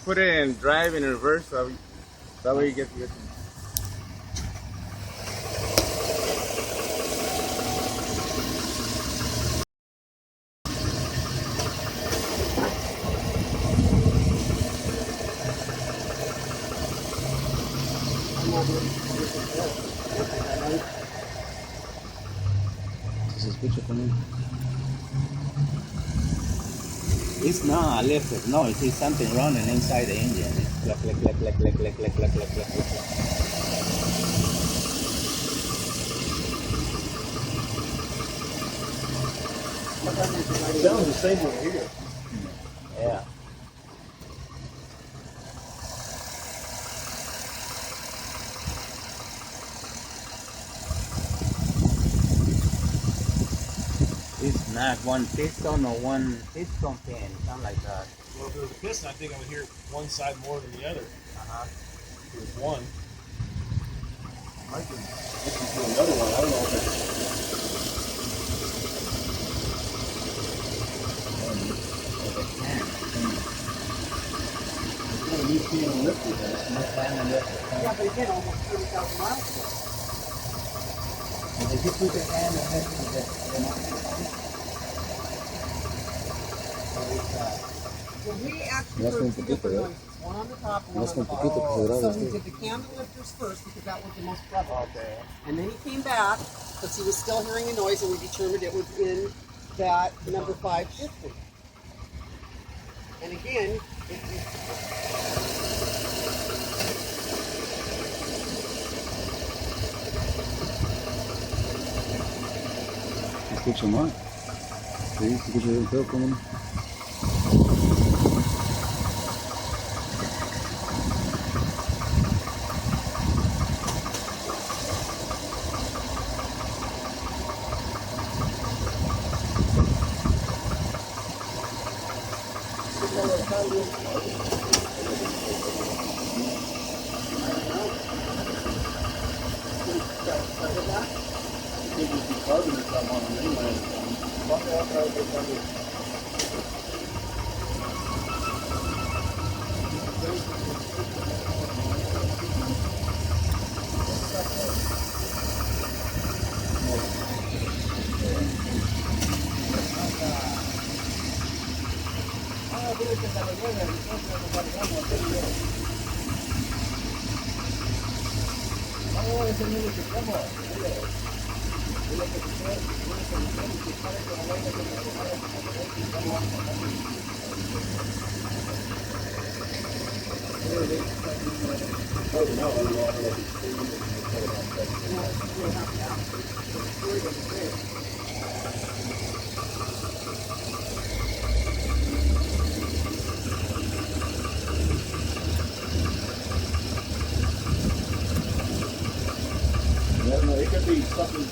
Put it in drive in reverse, so that way you get to get some. ¿Se escucha también? It's not lifted. No, it's something running inside the engine. It's click, click, click, click, click, click, click, click, click, click, click. It sounds the same over here. Yeah. It's not one piston or one piston pin, something like that. Well, if it was a piston, I think I would hear one side more than the other. If it was one. I can listen to another one. I don't know if it's not a new can lifted. Yeah, but again, almost 30,000 miles ago. If you put the hand and head to the So we actually Más heard un two poquito, different ¿eh? noises, one on the top and one Más on un the poquito que se bottom. graba So esto. he did the candle lifters first because that was the most prevalent. Okay. And then he came back because he was still hearing a noise and we determined it was in that number 5 piston. And again, ¿Se escucha mal? Sí, se escucha bien feo, ¿cómo no? It could be something.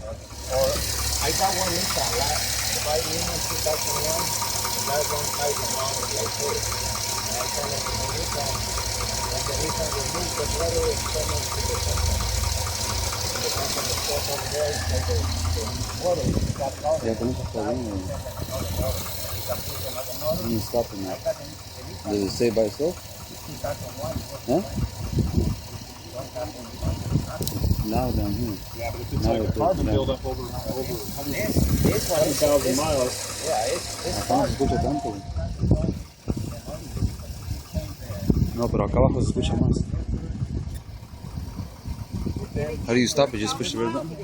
I got one inside, right? The 5 million 2001, and that one size amount is like this. And I tell them to this one, and the reason remove the brother and send them to the center. And the company stuff over there is like the water, that water. Yeah, con eso está bien. You stop it now. Does it stay by itself? Huh? Loud down here. Yeah, but if it's like a carbon buildup over 100,000 miles. Yeah, it's Acá no se escucha tanto. No, pero acá abajo se escucha más. How do you stop it? Just push the red button?